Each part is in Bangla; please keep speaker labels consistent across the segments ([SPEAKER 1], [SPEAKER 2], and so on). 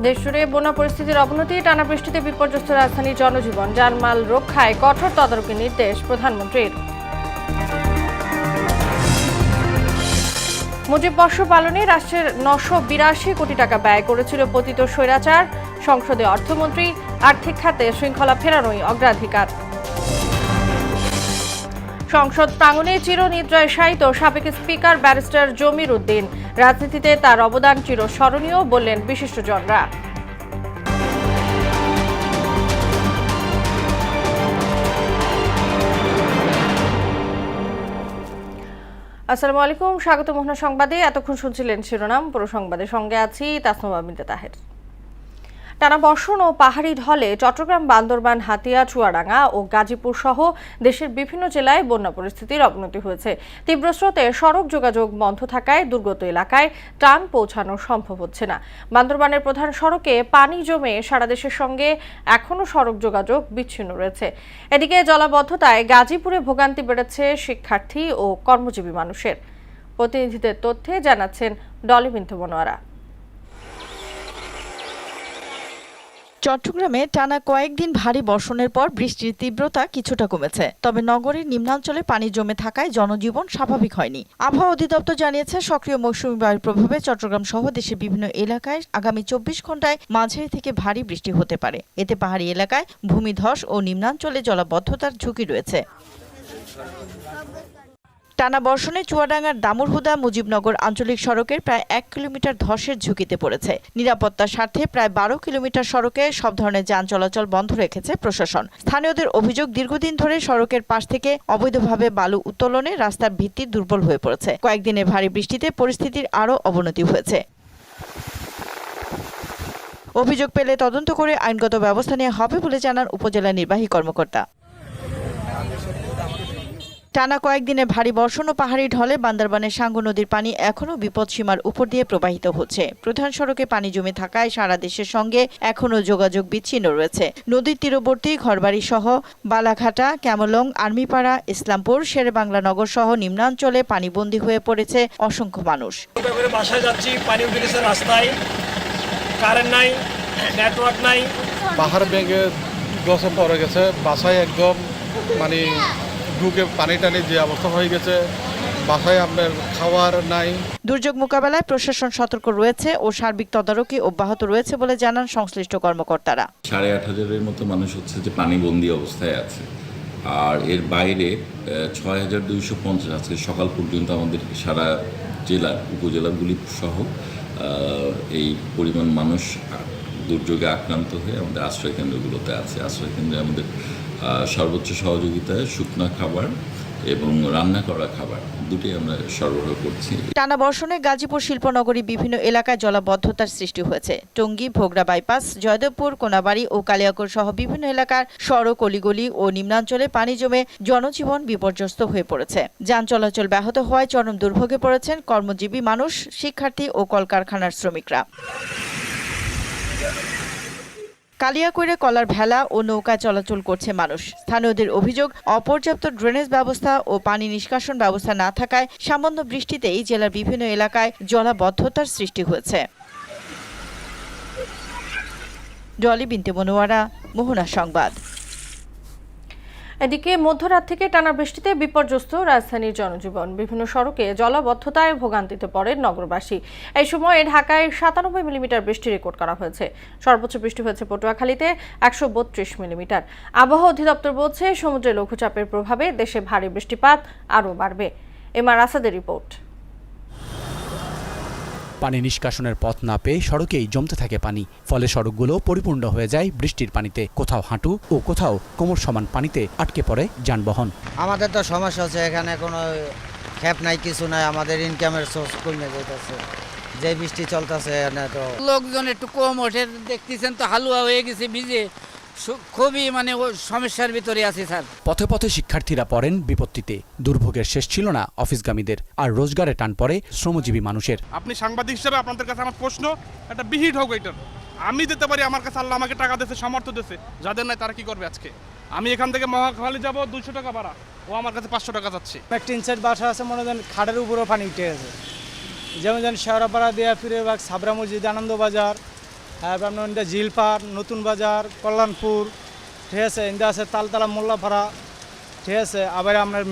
[SPEAKER 1] দেশজুড়ে বন্যা পরিস্থিতির অবনতি, টানা বৃষ্টিতে বিপর্যস্ত রাজধানীর জনজীবন, জানমাল রক্ষায় কঠোর তদারকি নির্দেশ প্রধানমন্ত্রীর। মুজিব বর্ষ পালনে রাষ্ট্রের 982 কোটি টাকা ব্যয় করেছিল পতিত স্বৈরাচার, সংসদে অর্থমন্ত্রী। আর্থিক খাতে শৃঙ্খলা ফেরানোই অগ্রাধিকার। সংসদ প্রাঙ্গণে চিরনিদ্রায় শায়িত সাবেক স্পিকার ব্যারিস্টার জমির উদ্দিন, রাজনীতিতে তার অবদান চিরস্মরণীয় বললেন বিশিষ্টজনরা। আসসালামু আলাইকুম, স্বাগত মোহনা সংবাদে। এতক্ষণ শুনছিলেন শিরোনাম, পুরো সংবাদের সঙ্গে আছি তাসনুমা বিনতে তাহের। টানা বর্ষণ ও পাহাড়ি ঢলে চট্টগ্রাম, বান্দরবান, হাতিয়া, চুয়াডাঙ্গা ও গাজীপুর সহ দেশের বিভিন্ন জেলায় বন্যা পরিস্থিতির অবনতি হয়েছে। তীব্র স্রোতে সড়ক যোগাযোগ বন্ধ থাকায় দুর্গত এলাকায় ত্রাণ পৌঁছানো সম্ভব হচ্ছে না। বান্দরবানের প্রধান সড়কে পানি জমে সারা দেশের সঙ্গে এখনও সড়ক যোগাযোগ বিচ্ছিন্ন রয়েছে। এদিকে জলাবদ্ধতায় গাজীপুরে ভোগান্তি বেড়েছে শিক্ষার্থী ও কর্মজীবী মানুষের। প্রতিনিধিদের তথ্যে জানাচ্ছেন ডলি বিনতে মনোয়ারা।
[SPEAKER 2] চট্টগ্রামে টানা কয়েকদিন ভারী বর্ষণের পর বৃষ্টির তীব্রতা কিছুটা কমেছে, তবে নগরের নিম্নাঞ্চলে পানি জমে থাকায় জনজীবন স্বাভাবিক হয়নি। আবহাওয়া অধিদপ্তর জানিয়েছে, সক্রিয় মৌসুমী বায়ুর প্রভাবে চট্টগ্রাম সহ দেশের বিভিন্ন এলাকায় আগামী 24 ঘন্টায় মাঝারি থেকে ভারী বৃষ্টি হতে পারে। এতে পাহাড়ি এলাকায় ভূমিধস ও নিম্নাঞ্চলে জলাবদ্ধতার ঝুঁকি রয়েছে। টানা বর্ষণে চুয়াডাঙ্গার দামুরহুদা মুজিবনগর আঞ্চলিক সড়কের প্রায় 1 কিলোমিটার ধসের ঝুঁকিতে পড়েছে। নিরাপত্তার স্বার্থে প্রায় 12 কিলোমিটার সড়কে সব ধরনের যান চলাচল বন্ধ রেখেছে প্রশাসন। স্থানীয়দের অভিযোগ, দীর্ঘদিন ধরে সড়কের পাশ থেকে অবৈধভাবে বালু উত্তোলনে রাস্তার ভিত্তি দুর্বল হয়ে পড়েছে। কয়েকদিনের ভারী বৃষ্টিতে পরিস্থিতির আরও অবনতি হয়েছে। অভিযোগ পেলে তদন্ত করে আইনগত ব্যবস্থা নেওয়া হবে বলে জানান উপজেলা নির্বাহী কর্মকর্তা। টানা কয়েকদিনে ভারী বর্ষণ ও পাহাড়ি ঢলে বান্দরবানের সাঙ্গু নদীর পানি এখনও বিপদসীমার উপর দিয়ে প্রবাহিত হচ্ছে। প্রধান সড়কে পানি জমে থাকায় সারা দেশের সঙ্গে এখনও যোগাযোগ বিচ্ছিন্ন রয়েছে। নদীর তীরবর্তী ঘরবাড়ি সহ বালাঘাটা, ক্যামলং, আর্মিপাড়া, ইসলামপুর, শেরেবাংলা নগর সহ নিম্নাঞ্চলে পানিবন্দী হয়ে পড়েছে অসংখ্য মানুষ।
[SPEAKER 3] বাসায় যাচ্ছি, পানি উঠে গেছে রাস্তায়, কারেন্ট নাই, নেটওয়ার্ক নাই।
[SPEAKER 4] পাহাড় ভেঙে গছে পড়ে গেছে, বাসায় একদম মানে ঢুকে পানি টানি যে অবস্থা হয়ে গেছে, বাসায় আপনার খাওয়ার নাই।
[SPEAKER 2] দুর্যোগ মোকাবেলায় প্রশাসন সতর্ক রয়েছে ও সার্বিক তদারকি অব্যাহত রয়েছে বলে জানান সংশ্লিষ্ট কর্মকর্তারা।
[SPEAKER 5] 8,500-এর মতো মানুষ হচ্ছে যে পানিবন্দী অবস্থায় আছে, আর এর বাইরে 6,250 আজকে সকাল পর্যন্ত আমাদের সারা জেলার উপজেলাগুলি সহ এই পরিমাণ মানুষ দুর্যোগে আক্রান্ত হয়ে আমাদের আশ্রয়কেন্দ্রগুলোতে আছে। আশ্রয়কেন্দ্রে আমাদের সর্বোচ্চ সহযোগিতায় শুকনো খাবার এবং রান্না করা খাবার দুটি আমরা সরবরাহ করছি।
[SPEAKER 2] টানা বর্ষণে গাজীপুর শিল্পনগরী বিভিন্ন এলাকায় জলাবদ্ধতার সৃষ্টি হয়েছে। টঙ্গী, ভোগড়া বাইপাস, জয়দেবপুর, কোনাবাড়ি ও কালিয়াকৈর সহ বিভিন্ন এলাকার সড়ক, অলিগলি ও নিম্নাঞ্চলে পানি জমে জনজীবন বিপর্যস্ত হয়ে পড়েছে। যান চলাচল ব্যাহত হওয়ায় চরম দুর্ভোগে পড়েছেন কর্মজীবী মানুষ, শিক্ষার্থী ও কলকারখানার শ্রমিকরা। কালিয়াকৈরে কলার ভেলা ও নৌকা চলাচল করছে মানুষ। স্থানীয়দের অভিযোগ, অপর্যাপ্ত ড্রেনেজ ব্যবস্থা ও পানি নিষ্কাশন ব্যবস্থা না থাকায় সামান্য বৃষ্টিতেই জেলার বিভিন্ন এলাকায় জলাবদ্ধতার সৃষ্টি হয়েছে। ডলি বিনতে মনোয়ারা, মোহনা সংবাদ।
[SPEAKER 1] এদিকে মধ্যরাত থেকে টানা বৃষ্টিতে বিপর্যস্ত রাজধানীর জনজীবন, বিভিন্ন সড়কে জলাবদ্ধতায় ভোগান্তিতে পড়েন নগরবাসী। এই সময়ে ঢাকায় 97 মিলিমিটার বৃষ্টি রেকর্ড করা হয়েছে। সর্বোচ্চ বৃষ্টি হয়েছে পটুয়াখালীতে 132 মিলিমিটার। আবহাওয়া অধিদপ্তর বলছে, সমুদ্রে লঘুচাপের প্রভাবে দেশে ভারী বৃষ্টিপাত আরও বাড়বে। এমআর আসাদের রিপোর্ট।
[SPEAKER 6] পানি নিষ্কাশনের পথ না পেয়ে সড়কেই জমতে থাকে পানি, ফলে সড়কগুলো পরিপূর্ণ হয়ে যায় বৃষ্টির পানিতে। কোথাও হাঁটু ও কোথাও কোমর সমান পানিতে আটকে পড়ে যানবাহন।
[SPEAKER 7] আমাদের তো সমস্যা হচ্ছে, এখানে কোনো খেপ নাই, কিছু নাই, আমাদের ইনকামের সোর্স কমে যাইতেছে। যে বৃষ্টি চলতেছে এখানে তো
[SPEAKER 8] লোকজন একটু কম ওঠে, দেখতেছেন তো হালুয়া হয়ে গেছে ভিজে, খুবই মানে সমস্যার ভিতরে আছে স্যার।
[SPEAKER 6] পথে পথে শিক্ষার্থীরা পড়েন বিপত্তিতে। দুর্ভোগের শেষ ছিল না অফিসগামীদের, আর রোজগারে টান পড়ে শ্রমজীবী মানুষের।
[SPEAKER 9] আপনি সাংবাদিক হিসেবে আপনাদের কাছে আমার প্রশ্ন, একটা বিহিত হোক এটার। আমি দিতে পারি, আমার কাছে আল্লাহ আমাকে টাকা দিয়েছে, সামর্থ্য দিয়েছে, যাদের নাই তারা কি করবে? আজকে আমি এখান থেকে মহাখালী যাব 200 টাকা ভাড়া, ও আমার কাছে 500 টাকা যাচ্ছে।
[SPEAKER 3] একটা ইনসাইড বাসা আছে, মনে করেন খাটের উপরেও পানি উঠে গেছে। যেমন শেওড়াপাড়া, দেয়া, ফিরেবাগ, সাবরা মসজিদ, আনন্দবাজার,
[SPEAKER 10] তারপর আপনার ইন্দা ঝিলপাড়, নতুন বাজার, কল্যাণপুর, ঠিক আছে, ইন্দা আছে তালতলা, মোল্লাপাড়া, ঠিক আছে। আবার আপনার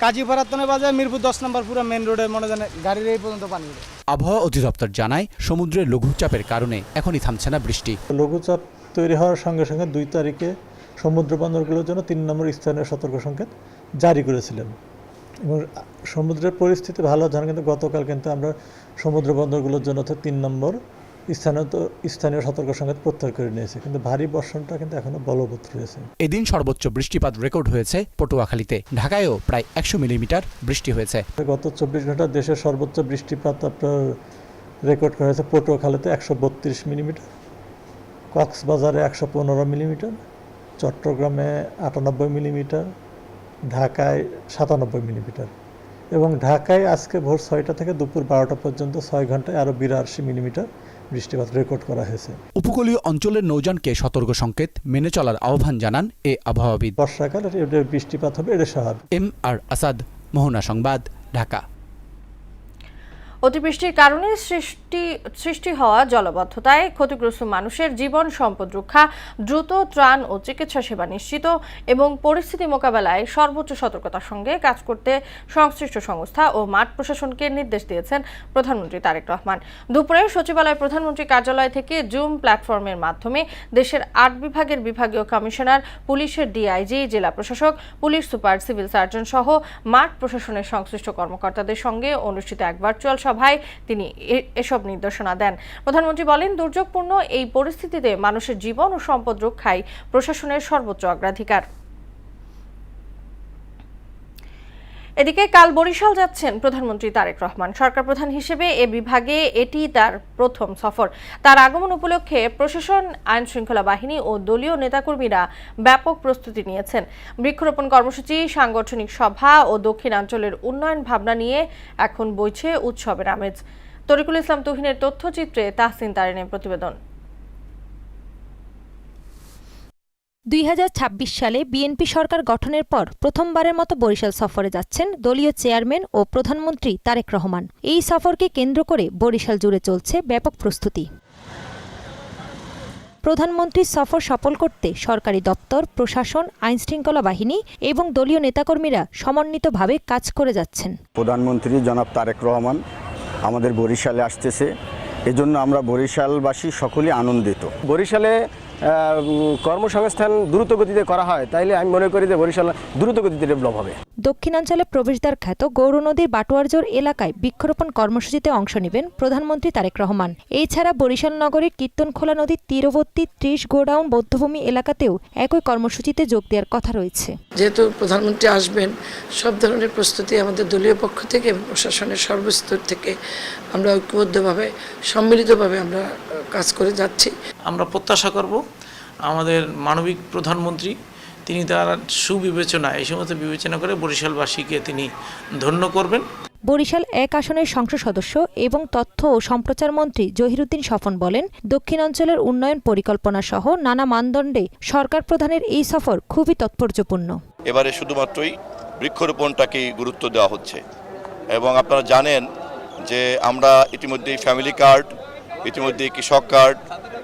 [SPEAKER 10] কাজীপাড়া তনে বাজার, মিরপুর 10 নম্বর পুরো মেন রোডে মনে জানে গাড়ির এই পর্যন্ত পানি।
[SPEAKER 6] আবহাওয়া অধিদপ্তর জানায় সমুদ্রের লঘুচাপের কারণে এখনই থামছে না বৃষ্টি।
[SPEAKER 11] লঘুচাপ তৈরি হওয়ার সঙ্গে সঙ্গে 2 তারিখে সমুদ্র বন্দরগুলোর জন্য 3 নম্বর স্থানীয় সতর্ক সংকেত জারি করেছিলেন এবং সমুদ্রের পরিস্থিতি ভালো জানা, কিন্তু গতকাল কিন্তু আমরা সমুদ্র বন্দরগুলোর জন্য 3 নম্বর স্থানীয় সতর্ক সংকেত প্রত্যাহার করে নিয়েছে, কিন্তু ভারী বর্ষণটা কিন্তু এখনো বলবৎ রয়েছে।
[SPEAKER 6] এদিন সর্বোচ্চ বৃষ্টিপাত রেকর্ড হয়েছে পটুয়াখালীতে। ঢাকায়ও প্রায় 100 মিলিমিটার বৃষ্টি হয়েছে।
[SPEAKER 11] গত 24 ঘন্টা দেশের সর্বোচ্চ বৃষ্টিপাত আপনার রেকর্ড করা হয়েছে পটুয়াখালীতে 132 মিলিমিটার, কক্সবাজারে 115 মিলিমিটার, চট্টগ্রামে 98 মিলিমিটার, ঢাকায় 97 মিলিমিটার এবং ঢাকায় আজকে ভোর 6টা থেকে দুপুর 12টা পর্যন্ত 6 ঘন্টায় আরও 82 মিলিমিটার বৃষ্টিপাত রেকর্ড করা হয়েছে।
[SPEAKER 6] উপকূলীয় অঞ্চলের নৌযানকে সতর্ক সংকেত মেনে চলার আহ্বান জানান এ আবহাওয়াবিদ।
[SPEAKER 11] বর্ষাকালে বৃষ্টিপাত হবে, এটা স্বাভাবিক।
[SPEAKER 6] MR আসাদ, মোহনা সংবাদ, ঢাকা।
[SPEAKER 1] অতিবৃষ্টির কারণে সৃষ্টি হওয়া জলাবদ্ধতায় ক্ষতিগ্রস্ত মানুষের জীবন সম্পদ রক্ষা, দ্রুত ত্রাণ ও চিকিৎসা সেবা নিশ্চিত এবং পরিস্থিতি মোকাবেলায় সর্বোচ্চ সতর্কতার সঙ্গে কাজ করতে সংশ্লিষ্ট সংস্থা ও মাঠ প্রশাসনকে নির্দেশ দিয়েছেন প্রধানমন্ত্রী তারেক রহমান। দুপুরে সচিবালয় প্রধানমন্ত্রী কার্যালয় থেকে জুম প্ল্যাটফর্মের মাধ্যমে দেশের 8 বিভাগের বিভাগীয় কমিশনার, পুলিশের ডিআইজি, জেলা প্রশাসক, পুলিশ সুপার, সিভিল সার্জন সহ মাঠ প্রশাসনের সংশ্লিষ্ট কর্মকর্তাদের সঙ্গে অনুষ্ঠিত এক ভার্চুয়াল সভায় তিনি এসব নির্দেশনা দেন। প্রধানমন্ত্রী বলেন, দুর্যোগপূর্ণ এই পরিস্থিতিতে মানুষের জীবন ও সম্পদ রক্ষাই প্রশাসনের সর্বোচ্চ অগ্রাধিকার। এদিকে কাল বরিশাল যাচ্ছেন প্রধানমন্ত্রী তারেক রহমান। সরকার প্রধান হিসেবে এ বিভাগে এটি তার প্রথম সফর। তার আগমন উপলক্ষে প্রশাসন, আইন শৃঙ্খলা বাহিনী ও দলীয় নেতাকর্মীরা ব্যাপক প্রস্তুতি নিয়েছেন। বৃক্ষরোপণ কর্মসূচি, সাংগঠনিক সভা ও দক্ষিণাঞ্চলের উন্নয়ন ভাবনা নিয়ে এখন বইছে উৎসবের আমেজ। তরিকুল ইসলাম তুহিনের তথ্যচিত্রে তাহসিন তারিনের প্রতিবেদন।
[SPEAKER 12] 2026 সালে বিএনপি সরকার গঠনের পর প্রথমবারের মতো বরিশাল সফরে যাচ্ছেন দলীয় চেয়ারম্যান ও প্রধানমন্ত্রী তারেক রহমান। এই সফরকে কেন্দ্র করে বরিশাল জুড়ে চলছে ব্যাপক প্রস্তুতি। প্রধানমন্ত্রীর সফর সফল করতে সরকারি দপ্তর, প্রশাসন, আইনশৃঙ্খলা বাহিনী এবং দলীয় নেতাকর্মীরা সমন্বিতভাবে কাজ করে যাচ্ছেন।
[SPEAKER 13] প্রধানমন্ত্রী জনাব তারেক রহমান আমাদের বরিশালে আসতেছে, এজন্য আমরা বরিশালবাসী সকলেই আনন্দিত। বরিশালে কর্মসংস্থান দ্রুত গতিতে করা হয়, তাইলে আমি মনে করি যে বরিশাল দ্রুত গতিতে ডেভেলপ হবে।
[SPEAKER 12] দক্ষিণাঞ্চলে প্রবেশদ্বার খ্যাত গৌর নদীর বাটোয়ারজোর এলাকায় বৃক্ষরোপণ কর্মসূচিতে অংশ নেবেন প্রধানমন্ত্রী তারেক রহমান। এছাড়া বরিশাল নগরীর কীর্তনখোলা নদীর তীরবর্তী 30 গোডাউন বধ্যভূমি এলাকাতেও একই কর্মসূচিতে যোগ দেওয়ার কথা রয়েছে।
[SPEAKER 14] যেহেতু প্রধানমন্ত্রী আসবেন, সব ধরনের প্রস্তুতি আমাদের দলীয় পক্ষ থেকে এবং প্রশাসনের সর্বস্তর থেকে আমরা ঐক্যবদ্ধভাবে, সম্মিলিতভাবে আমরা কাজ করে যাচ্ছি।
[SPEAKER 15] আমরা প্রত্যাশা করব আমাদের মানবিক প্রধানমন্ত্রী তিনি তার সুবিবেচনা, এই সমস্ত বিবেচনা করে বরিশালবাসীকে তিনি ধন্য করবেন।
[SPEAKER 12] বরিশাল 1 আসনের সংসদ সদস্য এবং তথ্য ও সম্প্রচার মন্ত্রী জহিরুদ্দিন স্বপন বলেন, দক্ষিণাঞ্চলের উন্নয়ন পরিকল্পনা সহ নানা মানদণ্ডে সরকার প্রধানের এই সফর খুবই তাৎপর্যপূর্ণ।
[SPEAKER 16] এবারে শুধুমাত্রই বৃক্ষরোপণটাকেই গুরুত্ব দেওয়া হচ্ছে এবং আপনারা জানেন যে আমরা ইতিমধ্যেই ফ্যামিলি কার্ড, ইতিমধ্যেই কৃষক কার্ড,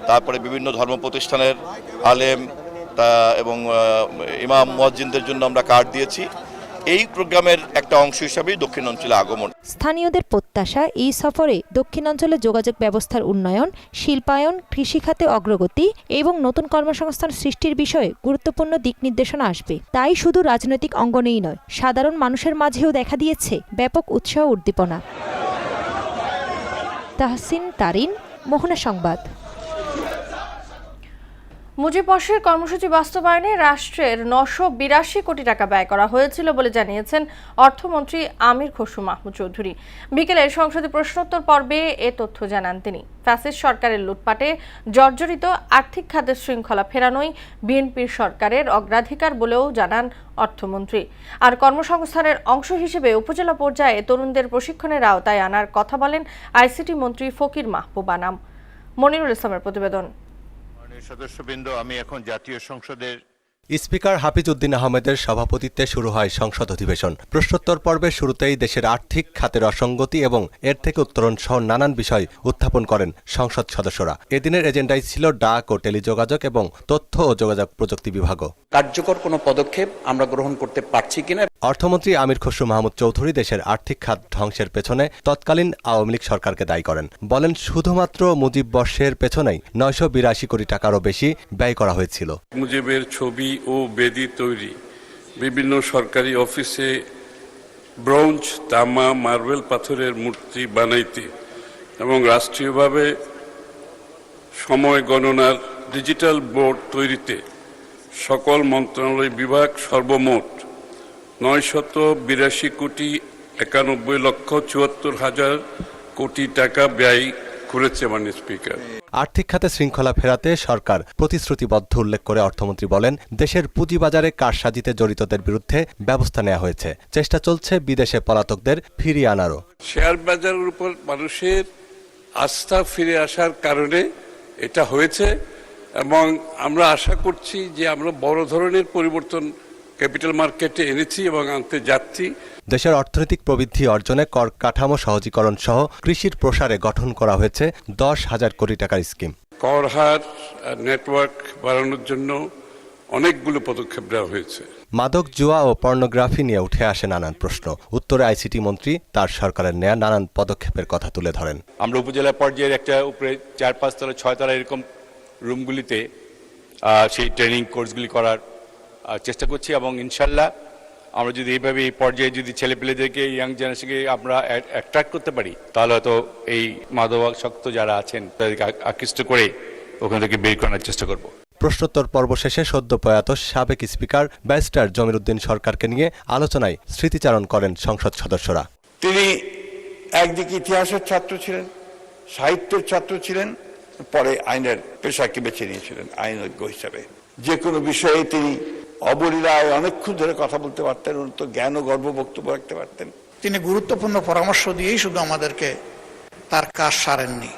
[SPEAKER 16] তারপরে বিভিন্ন ধর্ম প্রতিষ্ঠানের আলেম এবং ইমাম মুয়াজ্জিনদের জন্য আমরা কার্ড দিয়েছি। এই প্রোগ্রামের একটা অংশ হিসাবেই দক্ষিণাঞ্চলে আগমন।
[SPEAKER 12] স্থানীয়দের প্রত্যাশা, এই সফরে দক্ষিণাঞ্চলে যোগাযোগ ব্যবস্থার উন্নয়ন, শিল্পায়ন, কৃষিখাতে অগ্রগতি এবং নতুন কর্মসংস্থান সৃষ্টির বিষয়ে গুরুত্বপূর্ণ দিক নির্দেশনা আসবে। তাই শুধু রাজনৈতিক অঙ্গনেই নয়, সাধারণ মানুষের মাঝেও দেখা দিয়েছে ব্যাপক উৎসাহ উদ্দীপনা। তাহসিন তারিন, মোহনা সংবাদ।
[SPEAKER 1] মুজিব বর্ষের কর্মসূচি বাস্তবায়নে রাষ্ট্রের 982 কোটি টাকা ব্যয় করা হয়েছিল বলে জানিয়েছেন অর্থমন্ত্রী আমির খসরু মাহমুদ চৌধুরী। বিকেলের সংসদে প্রশ্নোত্তর পর্বে এ তথ্য জানান তিনি। ফ্যাসিস্ট সরকারের লুটপাটে জর্জরিত আর্থিক খাতের শৃঙ্খলা ফেরানোই বিএনপির সরকারের অগ্রাধিকার বলেও জানান অর্থমন্ত্রী। আর কর্মসংস্থানের অংশ হিসেবে উপজেলা পর্যায়ে তরুণদের প্রশিক্ষণের আওতায় আনার কথা বলেন আইসিটি মন্ত্রী ফকির মাহবুব আনাম। মনিরুল ইসলামের প্রতিবেদন।
[SPEAKER 17] সদস্যবৃন্দ, আমি এখন জাতীয় সংসদের স্পিকার হাফিজ উদ্দিন আহমেদের সভাপতিত্বে শুরু হয় সংসদ অধিবেশন। প্রশ্নোত্তর পর্বের শুরুতেই দেশের আর্থিক খাতের অসঙ্গতি এবং এর থেকে উত্তরণ সহ নানান বিষয় উত্থাপন করেন সংসদ সদস্যরা। এদিনের এজেন্ডায় ছিল ডাক ও টেলিযোগাযোগ এবং তথ্য ও যোগাযোগ প্রযুক্তি বিভাগও।
[SPEAKER 18] কার্যকর কোনো পদক্ষেপ আমরা গ্রহণ করতে পারছি কিনা।
[SPEAKER 17] অর্থমন্ত্রী আমির খসরু মাহমুদ চৌধুরী দেশের আর্থিক খাত ধ্বংসের পেছনে তৎকালীন আওয়ামী লীগ সরকারকে দায়ী করেন। বলেন, শুধুমাত্র মুজিব বর্ষের পেছনেই 982 কোটি টাকারও বেশি ব্যয় করা হয়েছিল।
[SPEAKER 19] মুজিবের ছবি ও বেদি তৈরি, বিভিন্ন সরকারি অফিসে ব্রোঞ্জ, তামা, মার্বেল পাথরের মূর্তি বানাইতে এবং রাষ্ট্রীয়ভাবে সময় গণনার ডিজিটাল বোর্ড তৈরিতে সকল মন্ত্রণালয় বিভাগ সর্বমোট 982 কোটি 91,74,000 কোটি টাকা ব্যয় করেছে মাননীয় স্পিকার।
[SPEAKER 17] আর্থিক খাতে শৃঙ্খলা ফেরাতে সরকার প্রতিশ্রুতিবদ্ধ উল্লেখ করে অর্থমন্ত্রী বলেন, দেশের পুঁজিবাজারে কারসাজিতে জড়িতদের বিরুদ্ধে ব্যবস্থা নেওয়া হয়েছে। চেষ্টা চলছে বিদেশে পলাতকদের ফিরিয়ে আনারও।
[SPEAKER 19] শেয়ার বাজারের উপর মানুষের আস্থা ফিরে আসার কারণে এটা হয়েছে এবং আমরা আশা করছি যে আমরা বড় ধরনের পরিবর্তন ক্যাপিটাল মার্কেটে এনেছি এবং আনতে যাচ্ছি।
[SPEAKER 17] দেশের অর্থনৈতিক প্রবৃদ্ধি অর্জনে কর কাঠামো সহজীকরণ সহ কৃষির প্রসারে গঠন করা হয়েছে 10,000 কোটি টাকার স্কিম।
[SPEAKER 19] কর হার নেটওয়ার্ক বাড়ানোর জন্য অনেকগুলো পদক্ষেপ নেওয়া হয়েছে।
[SPEAKER 17] মাদক, জুয়া ও পর্নোগ্রাফি নিয়ে উঠে আসে নানান প্রশ্ন। উত্তরে আইসিটি মন্ত্রী তার সরকারের নেয়া নানান পদক্ষেপের কথা তুলে ধরেন।
[SPEAKER 20] আমরা উপজেলা পর্যায়ের একটা উপরে 4-5 তলা 6 তলা এরকম রুমগুলিতে সেই ট্রেনিং কোর্সগুলি করার চেষ্টা করছি এবং ইনশাল্লাহ আমরা যদি এইভাবে এই পর্যায়ে যদি ছেলেপেলেদেরকে, ইয়াং জেনারেশনকে আমরা অ্যাট্রাক্ট করতে পারি, তাহলে হয়তো এই মাদকাসক্ত যারা আছেন তাদেরকে আকৃষ্ট করে ওখান থেকে বের করার চেষ্টা করব।
[SPEAKER 17] প্রশ্নোত্তর পর্ব শেষে সদ্য প্রয়াত সাবেক স্পিকার ব্যারিস্টার জমির উদ্দিন সরকারকে নিয়ে আলোচনায় স্মৃতিচারণ করেন সংসদ সদস্যরা।
[SPEAKER 21] তিনি একদিকে ইতিহাসের ছাত্র ছিলেন, সাহিত্যের ছাত্র ছিলেন, পরে আইনের পেশাকে বেছে নিয়েছিলেন আইনজ্ঞ হিসাবে। যে কোনো বিষয়ে তিনি অবলীলায় অনেকক্ষণ ধরে কথা বলতে পারতেন, উন্নত জ্ঞান ও গর্ব বক্তব্য রাখতে পারতেন।
[SPEAKER 22] তিনি গুরুত্বপূর্ণ পরামর্শ দিয়েই শুধু আমাদেরকে তার কাজ সারেননি,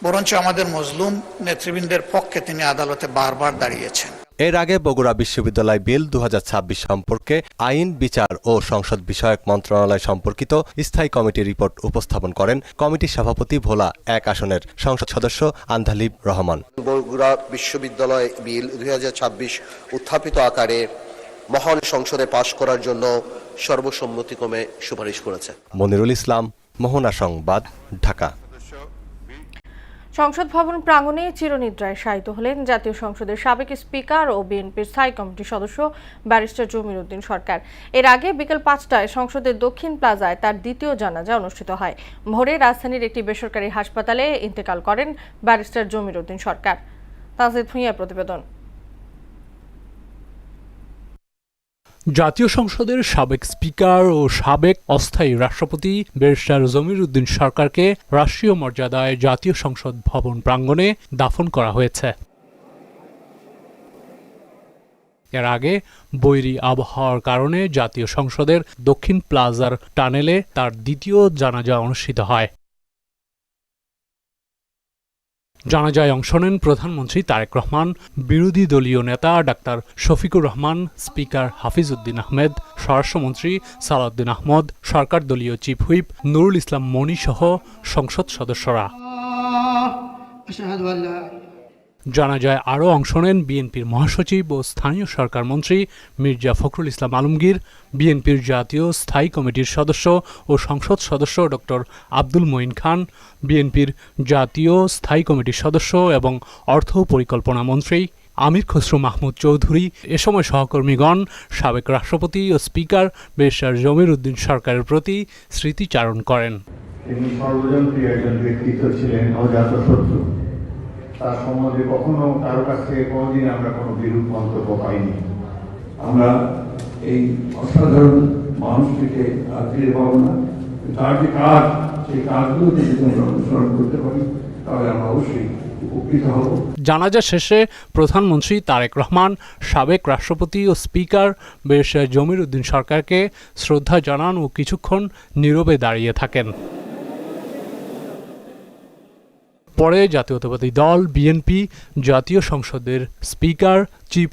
[SPEAKER 22] বরঞ্চ আমাদের মজলুম নেতৃবৃন্দের পক্ষে তিনি আদালতে বারবার দাঁড়িয়েছেন।
[SPEAKER 17] এর আগে বগুড়া বিশ্ববিদ্যালয় বিল 2026 সম্পর্কে আইন, বিচার ও সংসদ বিষয়ক মন্ত্রণালয় সম্পর্কিত স্থায়ী কমিটির রিপোর্ট উপস্থাপন করেন কমিটির সভাপতি ভোলা 1 আসনের সংসদ সদস্য আন্ধালিব রহমান।
[SPEAKER 23] বগুড়া বিশ্ববিদ্যালয় বিল 2026 উত্থাপিত আকারে মহান সংসদে পাশ করার জন্য সর্বসম্মতিক্রমে সুপারিশ করেছে।
[SPEAKER 17] মনিরুল ইসলাম, মোহনা সংবাদ, ঢাকা।
[SPEAKER 1] সংসদ ভবন প্রাঙ্গণে চিরনিদ্রায় শায়িত হলেন জাতীয় সংসদের সাবেক স্পিকার ও বিএনপির স্থায়ী কমিটির সদস্য ব্যারিস্টার জমির উদ্দিন সরকার। এর আগে বিকেল 5টায় সংসদের দক্ষিণ প্লাজায় তার দ্বিতীয় জানাজা অনুষ্ঠিত হয়। ভোরে রাজধানীর একটি বেসরকারি হাসপাতালে ইন্তেকাল করেন ব্যারিস্টার জমির উদ্দিন সরকার। তাজিদ ভুঁইয়ার প্রতিবেদন।
[SPEAKER 6] জাতীয় সংসদের সাবেক স্পিকার ও সাবেক অস্থায়ী রাষ্ট্রপতি ব্যারিস্টার জমির উদ্দিন সরকারকে রাষ্ট্রীয় মর্যাদায় জাতীয় সংসদ ভবন প্রাঙ্গণে দাফন করা হয়েছে। এর আগে বৈরী আবহাওয়ার কারণে জাতীয় সংসদের দক্ষিণ প্লাজার টানেলে তার দ্বিতীয় জানাজা অনুষ্ঠিত হয়। জানাজায় অংশ নেন প্রধানমন্ত্রী তারেক রহমান, বিরোধী দলীয় নেতা ডাক্তার শফিকুর রহমান, স্পিকার হাফিজ উদ্দিন আহমেদ, স্বরাষ্ট্রমন্ত্রী সালাউদ্দিন আহমদ, সরকার দলীয় চিফ হুইপ নুরুল ইসলাম মনি সহ সংসদ সদস্যরা। জানাজায় আরও অংশ নেন বিএনপির মহাসচিব ও স্থানীয় সরকার মন্ত্রী মির্জা ফখরুল ইসলাম আলমগীর, বিএনপির জাতীয় স্থায়ী কমিটির সদস্য ও সংসদ সদস্য ডক্টর আব্দুল মঈন খান, বিএনপির জাতীয় স্থায়ী কমিটির সদস্য এবং অর্থ পরিকল্পনা মন্ত্রী আমির খসরু মাহমুদ চৌধুরী। এ সময় সহকর্মীগণ সাবেক রাষ্ট্রপতি ও স্পিকার ব্যারিস্টার জমির উদ্দিন সরকারের প্রতি স্মৃতিচারণ করেন।
[SPEAKER 24] তিনি সর্বজনপ্রিয় একজন ব্যক্তিত্ব ছিলেন, অজাতশত্রু। তার সম্বন্ধে কখনো কারো কাছ থেকে কোনোদিন আমরা কোনো বিরূপ মন্তব্য পাইনি। আমরা এই অসাধারণ মানুষটিকে আর ফিরে পাবো না। তার যে কাজ, সেই কাজগুলোকে যদি আমরা অনুসরণ করতে পারি তাহলে আমরা অবশ্যই উপকৃত হব।
[SPEAKER 6] জানাজা শেষে প্রধানমন্ত্রী তারেক রহমান সাবেক রাষ্ট্রপতি ও স্পিকার ব্যারিস্টার জমির উদ্দিন সরকারকে শ্রদ্ধা জানান ও কিছুক্ষণ নীরবে দাঁড়িয়ে থাকেন। পরে জাতীয়তাবাদী দল বিএনপি, জাতীয় সংসদের স্পিকার, চিফ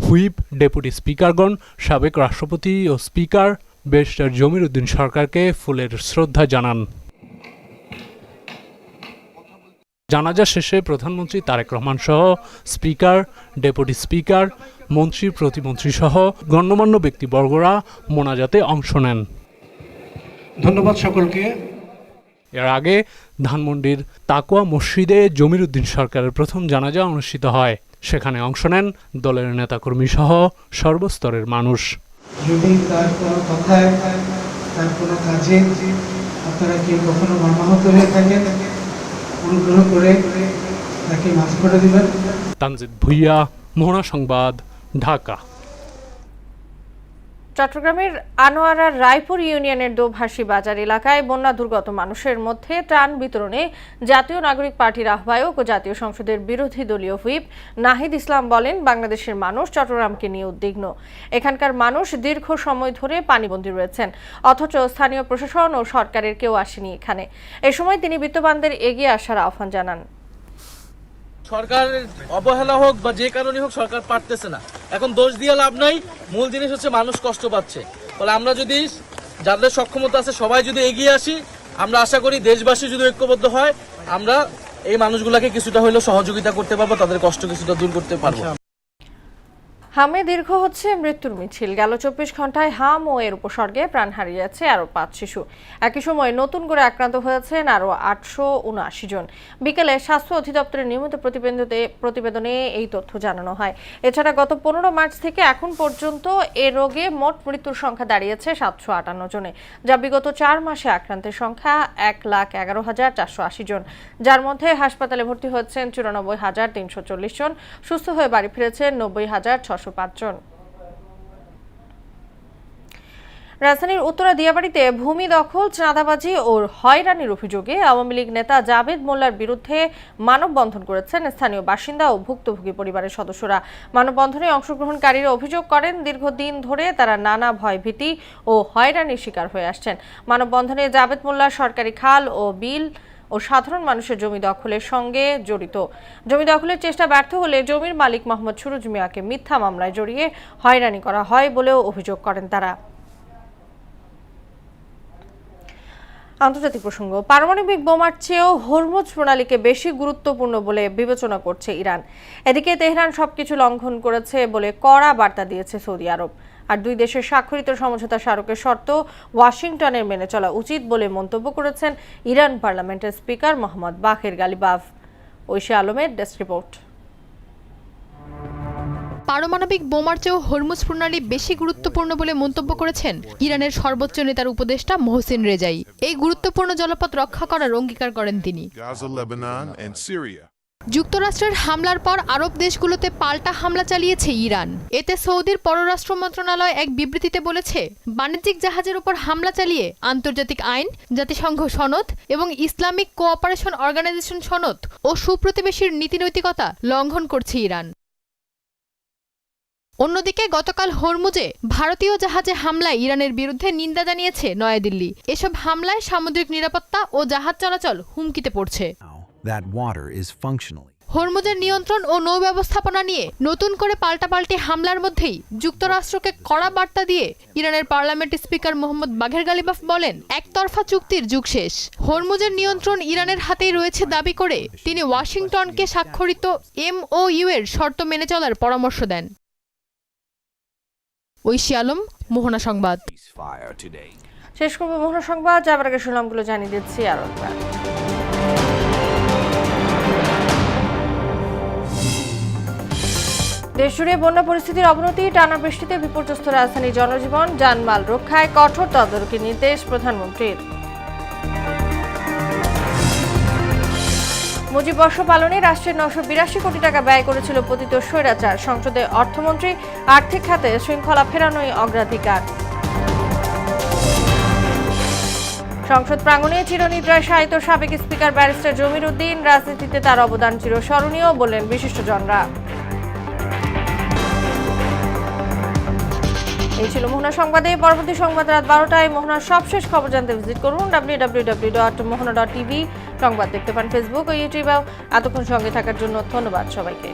[SPEAKER 6] হুইপ, ডেপুটি স্পিকারগণ, সাবেক রাষ্ট্রপতি ও স্পিকার ব্যারিস্টার জমির উদ্দিন সরকারকে ফুলের শ্রদ্ধা জানান। জানাজা শেষে প্রধানমন্ত্রী তারেক রহমান সহ স্পিকার, ডেপুটি স্পিকার, মন্ত্রী, প্রতিমন্ত্রী সহ গণ্যমান্য ব্যক্তিবর্গরা মোনাজাতে অংশ নেন।
[SPEAKER 2] ধন্যবাদ সকলকে।
[SPEAKER 6] এর আগে ধানমন্ডির তাকওয়া মসজিদে জমির উদ্দিন সরকারের প্রথম জানাজা অনুষ্ঠিত হয়। সেখানে অংশ নেন দলের নেতাকর্মী সহ সর্বস্তরের মানুষ।
[SPEAKER 2] যদি তার কোনো কথায়, তার কোনো কাজে আপনারা কেউ কখনো মর্মাহত হয়ে থাকেন, অনুগ্রহ করে তাকে মাফ করে দিবেন।
[SPEAKER 6] তানজিদ ভুইয়া, মোহনা সংবাদ, ঢাকা।
[SPEAKER 1] চট্টগ্রামের আনোয়ারার রায়পুর ইউনিয়নের দোভাষী বাজার এলাকায় বন্যা দুর্গত মানুষের মধ্যে ত্রাণ বিতরণে জাতীয় নাগরিক পার্টির আহ্বায়ক ও জাতীয় সংসদের বিরোধী দলীয় হুইপ নাহিদ ইসলাম বলেন, বাংলাদেশের মানুষ চট্টগ্রামকে নিয়ে উদ্বিগ্ন। এখানকার মানুষ দীর্ঘ সময় ধরে পানিবন্দী রয়েছেন, অথচ স্থানীয় প্রশাসন ও সরকারের কেউ আসেনি এখানে। এ সময় তিনি বিত্তবানদের এগিয়ে আসার আহ্বান জানান।
[SPEAKER 4] সরকারের অবহেলা হোক বা যে কারণে হোক, সরকার পারতেছে না। এখন দোষ দিয়ে লাভ নাই, মূল জিনিস হচ্ছে মানুষ কষ্ট পাচ্ছে। ফলে আমরা যদি যাদের সক্ষমতা আছে সবাই যদি এগিয়ে আসি, আমরা আশা করি দেশবাসী যদি ঐক্যবদ্ধ হয়, আমরা এই মানুষগুলোকে কিছুটা হলেও সহযোগিতা করতে পারবো, তাদের কষ্ট কিছুটা দূর করতে পারবো।
[SPEAKER 1] হামে দীর্ঘ হচ্ছে মৃত্যুর মিছিল। গেল 24 ঘন্টায় হাম ও এর উপসর্গে প্রাণ হারিয়েছে আরও 5 শিশু। একই সময় নতুন করে আক্রান্ত হয়েছেন আরও 879 জন। বিকেলে স্বাস্থ্য অধিদপ্তরের নিয়মিত প্রতিবেদনে এই তথ্য জানানো হয়। এছাড়া গত 15 মার্চ থেকে এখন পর্যন্ত এ রোগে মোট মৃত্যুর সংখ্যা দাঁড়িয়েছে 758 জনে, যা বিগত 4 মাসে আক্রান্তের সংখ্যা 1,11,480 জন, যার মধ্যে হাসপাতালে ভর্তি হয়েছেন 94,340 জন, সুস্থ হয়ে বাড়ি ফিরেছেন 90,605 জন। রাজধানীর উত্তরা দিয়াবাড়িতে ভূমি দখল, চাঁদাবাজি ও হয়রানির অভিযোগে আওয়ামী লীগ নেতা জাবেদ মোল্লার বিরুদ্ধে মানববন্ধন করেছেন স্থানীয় বাসিন্দা ও ভুক্তভোগী পরিবারের সদস্যরা। মানববন্ধনে অংশগ্রহণকারীরা অভিযোগ করেন, দীর্ঘদিন ধরে তারা নানা ভয়ভীতি ও হয়রানির শিকার হয়ে আসছেন। মানববন্ধনে জাবেদ মোল্লা সরকারি খাল ও বিল ও সাধারণ মানুষের জমি দখলের সঙ্গে জড়িত। জমি দখলের চেষ্টা ব্যর্থ হলে জমির মালিক মোহাম্মদ সুরুজ মিয়াকে মিথ্যা মামলায় জড়িয়ে হয়রানি করা হয় বলেও অভিযোগ করেন তারা। আন্তর্জাতিক প্রসঙ্গ, পারমাণবিক বোমার চেয়েও হরমুজ প্রণালীকে বেশি গুরুত্বপূর্ণ বলে বিবেচনা করছে ইরান। এদিকে তেহরান সবকিছু লঙ্ঘন করেছে বলে কড়া বার্তা দিয়েছে সৌদি আরব। আর দুই দেশের স্বাক্ষরিত সমঝোতা স্মারকের শর্ত ওয়াশিংটনের মেনে চলা উচিত বলে মন্তব্য করেছেন ইরান পার্লামেন্টের স্পিকার মোহাম্মদ বাকের গালিবাফ। ঐশী আলমের ডেস্ক রিপোর্ট।
[SPEAKER 5] পারমাণবিক বোমার চেয়েও হরমুজ প্রণালী বেশি গুরুত্বপূর্ণ বলে মন্তব্য করেছেন ইরানের সর্বোচ্চ নেতার উপদেষ্টা মোহসিন রেজাই। এই গুরুত্বপূর্ণ জলপথ রক্ষা করার অঙ্গীকার করেন তিনি। যুক্তরাষ্ট্রের হামলার পর আরব দেশগুলোতে পাল্টা হামলা চালিয়েছে ইরান। এতে সৌদির পররাষ্ট্র মন্ত্রণালয় এক বিবৃতিতে বলেছে, বাণিজ্যিক জাহাজের উপর হামলা চালিয়ে আন্তর্জাতিক আইন, জাতিসংঘ সনদ এবং ইসলামিক কোঅপারেশন অর্গানাইজেশন সনদ ও সুপ্রতিবেশীর নীতিনৈতিকতা লঙ্ঘন করছে ইরান। অন্যদিকে গতকাল হরমুজে ভারতীয় জাহাজে হামলায় ইরানের বিরুদ্ধে নিন্দা জানিয়েছে নয়াদিল্লি। এসব হামলায় সামুদ্রিক নিরাপত্তা ও জাহাজ চলাচল হুমকিতে পড়ছে। হরমুজের নিয়ন্ত্রণ ও নৌ ব্যবস্থাপনা নিয়ে নতুন করে পাল্টাপাল্টি হামলার মধ্যেই যুক্তরাষ্ট্রকে কড়া বার্তা দিয়ে ইরানের পার্লামেন্ট স্পিকার মোহাম্মদ বাঘের গালিবাফ বলেন, একতরফা চুক্তির যুগ শেষ। হরমুজের নিয়ন্ত্রণ ইরানের হাতেই রয়েছে দাবি করে তিনি ওয়াশিংটনকে স্বাক্ষরিত MOU এর শর্ত মেনে চলার পরামর্শ দেন। ঐশী আলম, মোহনা সংবাদ।
[SPEAKER 1] শেষ করব মোহনা সংবাদ, যাবার আগে শুনলামগুলো জানিয়ে দিচ্ছি আরো একবার। দেশজুড়ে বন্যা পরিস্থিতির অবনতি, টানা বৃষ্টিতে বিপর্যস্ত রাজধানী জনজীবন, জানমাল রক্ষায় কঠোর তদারকি নির্দেশ প্রধানমন্ত্রীর। মুজিব বর্ষ পালনে রাষ্ট্রের 982 কোটি টাকা ব্যয় করেছিল পতিত স্বৈরাচার। সংসদে অর্থমন্ত্রী, আর্থিক খাতে শৃঙ্খলা ফেরানোই অগ্রাধিকার। সংসদ প্রাঙ্গণে চিরনিদ্রায় শায়িত সাবেক স্পিকার ব্যারিস্টার জমির উদ্দিন, রাজনীতিতে তার অবদান চিরস্মরণীয় বললেন বিশিষ্টজনরা। এই ছিল মোহনা সংবাদে। পরবর্তী সংবাদ রাত 12টায়। মোহনার সবশেষ খবর জানতে ভিজিট করুন www.mohana.tv। সংবাদ দেখতে পান ফেসবুক ও ইউটিউবেও। এতক্ষণ সঙ্গে থাকার জন্য ধন্যবাদ সবাইকে।